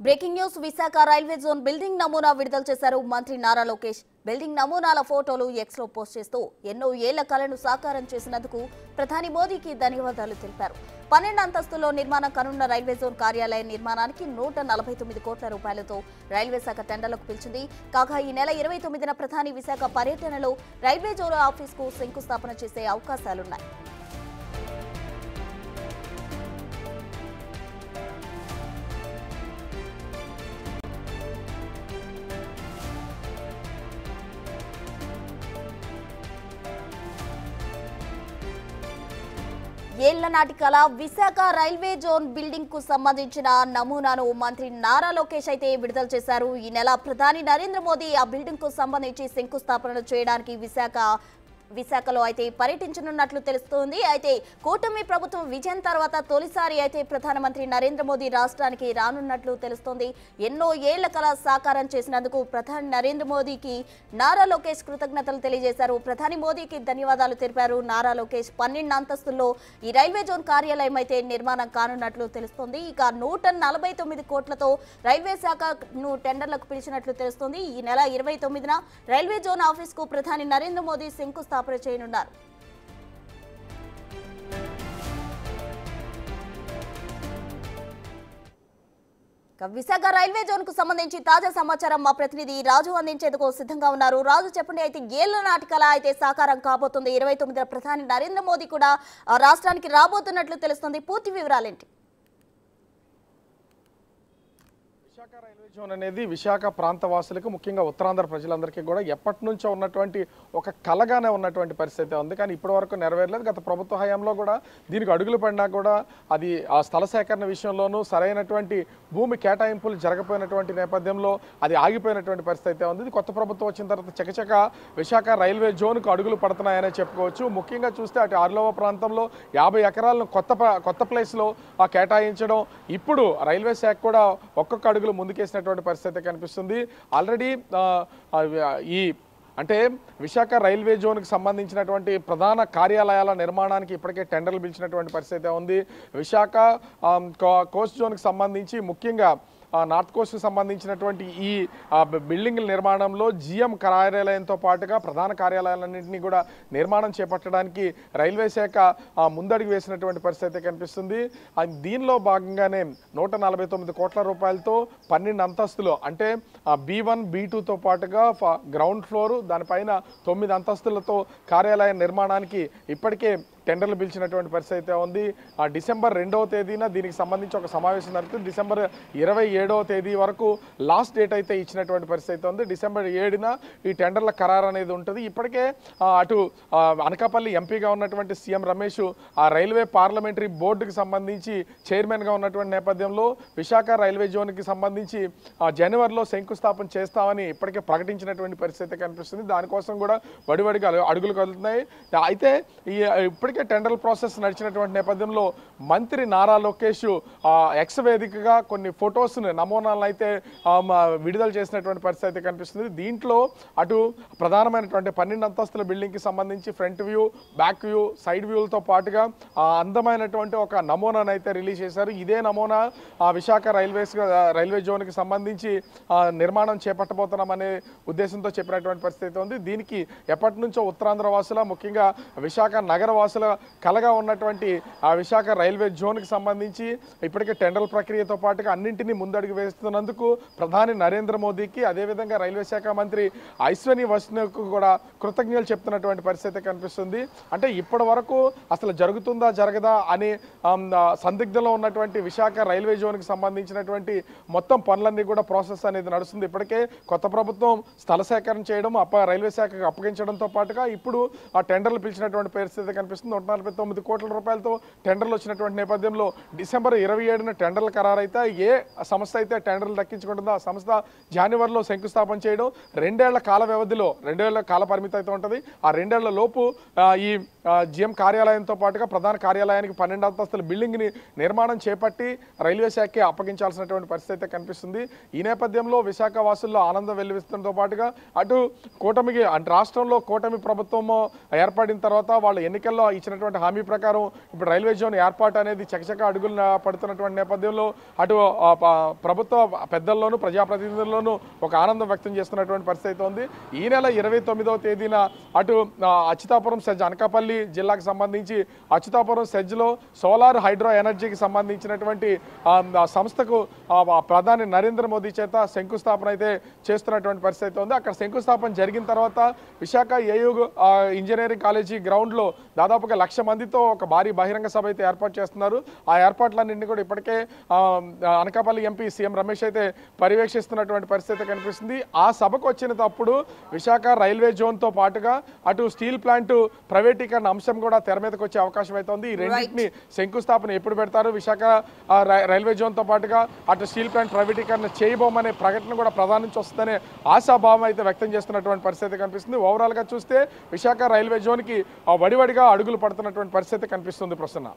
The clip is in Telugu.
Breaking news Visakha railway zone building నమూనా విడుదల చేశారు మంత్రి నారా లోకేష్. బిల్డింగ్ నమూనాల ఫోటోలు ఎక్స్లో పోస్ట్ చేస్తూ ఎన్నో ఏళ్ల కలను సాకారం చేసినందుకు ప్రధాని మోదీకి ధన్యవాదాలు తెలిపారు. 12 అంతస్తులో నిర్మాణం కానున్న రైల్వే జోన్ కార్యాలయ నిర్మాణానికి 149 కోట్ల రూపాయలతో రైల్వే శాఖ టెండర్లకు పిలిచింది. కాగా ఈ నెల 29న ప్రధాని విశాఖ పర్యటనలో రైల్వే జోన్ ఆఫీస్కు శంకుస్థాపన చేసే అవకాశాలున్నాయి. ఏళ్ల నాటి కళ విశాఖ రైల్వే జోన్ బిల్డింగ్ కు సంబంధించిన నమూనాను మంత్రి నారా లోకేష్ అయితే విడుదల చేశారు. ఈ నెల ప్రధాని నరేంద్ర మోదీ ఆ బిల్డింగ్ కు సంబంధించి శంకుస్థాపన చేయడానికి విశాఖలో అయితే పర్యటించనున్నట్లు తెలుస్తోంది. అయితే కూటమి ప్రభుత్వం విజయం తర్వాత తొలిసారి అయితే ప్రధానమంత్రి నరేంద్ర మోదీ రాష్ట్రానికి రానున్నట్లు తెలుస్తోంది. ఎన్నో ఏళ్ల కల సాకారం చేసినందుకు ప్రధాని నరేంద్ర మోదీకి నారా లోకేష్ కృతజ్ఞతలు తెలియజేశారు. ప్రధాని మోదీకి ధన్యవాదాలు తెలిపారు నారా లోకేష్. 12 అంతస్తుల్లో ఈ రైల్వే జోన్ కార్యాలయం అయితే నిర్మాణం కానున్నట్లు తెలుస్తోంది. ఇక 149 కోట్లతో రైల్వే శాఖను టెండర్లకు పిలిచినట్లు తెలుస్తోంది. ఈ నెల 29న రైల్వే జోన్ ఆఫీస్ కు ప్రధాని నరేంద్ర మోదీ శంకుస్థాపన చేయనున్నారు. విశాఖ రైల్వే జోన్ కు సంబంధించి తాజా సమాచారం మా ప్రతినిధి రాజు అందించేందుకు సిద్ధంగా ఉన్నారు. రాజు, చెప్పండి, అయితే ఏళ్ల నాటి కళ అయితే సాకారం కాబోతుంది. 29న ప్రధాని నరేంద్ర మోదీ కూడా రాష్ట్రానికి రాబోతున్నట్లు తెలుస్తుంది. పూర్తి వివరాలేంటి? విశాఖ రైల్వే జోన్ అనేది విశాఖ ప్రాంత వాసులకు, ముఖ్యంగా ఉత్తరాంధ్ర ప్రజలందరికీ కూడా ఎప్పటి నుంచో ఉన్నటువంటి ఒక కలగానే ఉన్నటువంటి పరిస్థితి ఉంది. కానీ ఇప్పటి వరకు నెరవేరలేదు. గత ప్రభుత్వ హయాంలో కూడా దీనికి అడుగులు పడినా కూడా అది ఆ స్థల సేకరణ విషయంలోనూ సరైనటువంటి భూమి కేటాయింపులు జరగపోయినటువంటి నేపథ్యంలో అది ఆగిపోయినటువంటి పరిస్థితి ఉంది. ఇది కొత్త ప్రభుత్వం వచ్చిన తర్వాత చకచక విశాఖ రైల్వే జోన్కు అడుగులు పడుతున్నాయనే చెప్పుకోవచ్చు. ముఖ్యంగా చూస్తే అటు ఆర్లోవ ప్రాంతంలో 50 ఎకరాలను కొత్త ప్లేస్లో కేటాయించడం, ఇప్పుడు రైల్వే శాఖ కూడా ఒక్కొక్క అడుగులు ముందుకేసినటువంటి పరిస్థితి కనిపిస్తుంది. ఆల్రెడీ అంటే విశాఖ రైల్వే జోన్కి సంబంధించినటువంటి ప్రధాన కార్యాలయాల నిర్మాణానికి ఇప్పటికే టెండర్లు పిలిచినటువంటి పరిస్థితి ఉంది. విశాఖ కోస్ట్ జోన్కి సంబంధించి ముఖ్యంగా నార్త్ కోస్ట్కి సంబంధించినటువంటి ఈ బిల్డింగ్ల నిర్మాణంలో జిఎం కార్యాలయంతో పాటుగా ప్రధాన కార్యాలయాలన్నింటినీ కూడా నిర్మాణం చేపట్టడానికి రైల్వే శాఖ ముందడుగు వేసినటువంటి పరిస్థితి కనిపిస్తుంది. దీనిలో భాగంగానే 149 కోట్ల రూపాయలతో 12 అంతస్తులు, అంటే B1 B2తో పాటుగా గ్రౌండ్ ఫ్లోరు, దానిపైన 9 అంతస్తులతో కార్యాలయ నిర్మాణానికి ఇప్పటికే టెండర్లు పిలిచినటువంటి పరిస్థితి ఉంది. డిసెంబర్ 2వ తేదీన దీనికి సంబంధించి ఒక సమావేశం జరుగుతుంది. డిసెంబర్ 27వ తేదీ వరకు లాస్ట్ డేట్ అయితే ఇచ్చినటువంటి పరిస్థితి ఉంది. డిసెంబర్ 7న ఈ టెండర్ల ఖరారు అనేది ఉంటుంది. ఇప్పటికే అటు అనకాపల్లి ఎంపీగా ఉన్నటువంటి సీఎం రమేష్ ఆ రైల్వే పార్లమెంటరీ బోర్డుకి సంబంధించి చైర్మన్గా ఉన్నటువంటి నేపథ్యంలో విశాఖ రైల్వే జోన్కి సంబంధించి జనవరిలో శంకుస్థాపన చేస్తామని ఇప్పటికే ప్రకటించినటువంటి పరిస్థితి కనిపిస్తుంది. దానికోసం కూడా వడివడిగా అడుగులు కదులుతున్నాయి. అయితే ఇప్పటికే టెండర్ ప్రాసెస్ నడిచినటువంటి నేపథ్యంలో మంత్రి నారా లోకేష్ ఎక్స్ వేదికగా కొన్ని ఫొటోస్ని, నమూనాలను అయితే విడుదల చేసినటువంటి పరిస్థితి కనిపిస్తుంది. దీంట్లో అటు ప్రధానమైనటువంటి 12 అంతస్తుల బిల్డింగ్కి సంబంధించి front view, back view, side వ్యూలతో పాటుగా అందమైనటువంటి ఒక నమూనాను అయితే రిలీజ్ చేశారు. ఇదే నమూనా విశాఖ రైల్వే జోన్కి సంబంధించి నిర్మాణం చేపట్టబోతున్నామనే ఉద్దేశంతో చెప్పినటువంటి పరిస్థితి ఉంది. దీనికి ఎప్పటి నుంచో ఉత్తరాంధ్ర వాసుల, ముఖ్యంగా విశాఖ నగర వాసుల కలగా ఉన్నటువంటి ఆ విశాఖ రైల్వే జోన్కి సంబంధించి ఇప్పటికే టెండర్ ప్రక్రియతో పాటుగా అన్నింటినీ ముందడుగు వేస్తున్నందుకు ప్రధాని నరేంద్ర మోదీకి, అదేవిధంగా రైల్వే శాఖ మంత్రి అశ్విని వైష్ణవ్కు కూడా కృతజ్ఞతలు చెప్తున్నటువంటి పరిస్థితి కనిపిస్తుంది. అంటే ఇప్పటి వరకు అసలు జరుగుతుందా జరగదా అని సందిగ్ధంలో ఉన్నటువంటి విశాఖ రైల్వే జోన్కి సంబంధించినటువంటి మొత్తం పనులన్నీ కూడా ప్రాసెస్ అనేది నడుస్తుంది. ఇప్పటికే కొత్త ప్రభుత్వం స్థల సేకరణ చేయడం, రైల్వే శాఖకు అప్పగించడంతో పాటుగా ఇప్పుడు ఆ టెండర్లు పిలిచినటువంటి పరిస్థితి కనిపిస్తుంది. 149 కోట్ల రూపాయలతో టెండర్లు వచ్చినటువంటి నేపథ్యంలో డిసెంబర్ 27న టెండర్లు ఖరారైతే ఏ సంస్థ అయితే టెండర్లు దక్కించుకుంటుందో ఆ సంస్థ జనవరిలో శంకుస్థాపన చేయడం, 2 ఏళ్ల కాల వ్యవధిలో, 2 ఏళ్ల కాల పరిమితి అయితే ఉంటుంది. ఆ 2 ఏళ్ల లోపు ఈ జిఎం కార్యాలయంతో పాటుగా ప్రధాన కార్యాలయానికి 12 అంతస్తుల బిల్డింగ్ని నిర్మాణం చేపట్టి రైల్వే శాఖకి అప్పగించాల్సినటువంటి పరిస్థితి కనిపిస్తుంది. ఈ నేపథ్యంలో విశాఖ వాసుల్లో ఆనందం వెల్లివిస్తుండటంతో పాటుగా అటు కూటమికి, అంటే రాష్ట్రంలో కూటమి ప్రభుత్వం ఏర్పడిన తర్వాత వాళ్ళు ఎన్నికల్లో ఇచ్చినటువంటి హామీ ప్రకారం ఇప్పుడు రైల్వే జోన్ ఏర్పాటు అనేది చకచక అడుగులు పడుతున్నటువంటి నేపథ్యంలో అటు ప్రభుత్వ పెద్దల్లోనూ ప్రజాప్రతినిధుల్లోనూ ఒక ఆనందం వ్యక్తం చేస్తున్నటువంటి పరిస్థితి అయితే ఉంది. ఈ నెల 29వ తేదీన అటు అచ్యుతాపురం సెజ్ అనకాపల్లి జిల్లాకు సంబంధించి అచ్యుతాపురం సెజ్లో సోలార్ హైడ్రో ఎనర్జీకి సంబంధించినటువంటి సంస్థకు ప్రధాని నరేంద్ర మోదీ చేత శంకుస్థాపన అయితే చేస్తున్నటువంటి పరిస్థితి ఉంది. అక్కడ శంకుస్థాపన జరిగిన తర్వాత విశాఖ ఏయూ ఇంజనీరింగ్ కాలేజీ గ్రౌండ్లో దాదాపుగా 1,00,000 మందితో ఒక భారీ బహిరంగ సభ అయితే ఏర్పాటు చేస్తున్నారు. ఆ ఏర్పాట్లన్నింటినీ కూడా ఇప్పటికే అనకాపల్లి ఎంపీ సీఎం రమేష్ అయితే పర్యవేక్షిస్తున్నటువంటి పరిస్థితి కనిపిస్తుంది. ఆ సభకు వచ్చినప్పుడు విశాఖ రైల్వే జోన్తో పాటుగా అటు స్టీల్ ప్లాంట్ ప్రైవేటీకరణ అంశం కూడా తెర మీదకి వచ్చే అవకాశం అయితే ఉంది. ఈ రెండింటిని శంకుస్థాపన ఎప్పుడు పెడతారు, విశాఖ రైల్వే జోన్తో పాటుగా అటు స్టీల్ ప్లాంట్ ప్రైవేటీకరణ చేయబోమనే ప్రకటన కూడా ప్రధాని నుంచి వస్తుందనే ఆశాభావం అయితే వ్యక్తం చేస్తున్నటువంటి పరిస్థితి కనిపిస్తుంది. ఓవరాల్గా చూస్తే విశాఖ రైల్వే జోన్కి వడివడిగా అడుగులు పడుతున్నటువంటి పరిస్థితి కనిపిస్తుంది ప్రసన్న.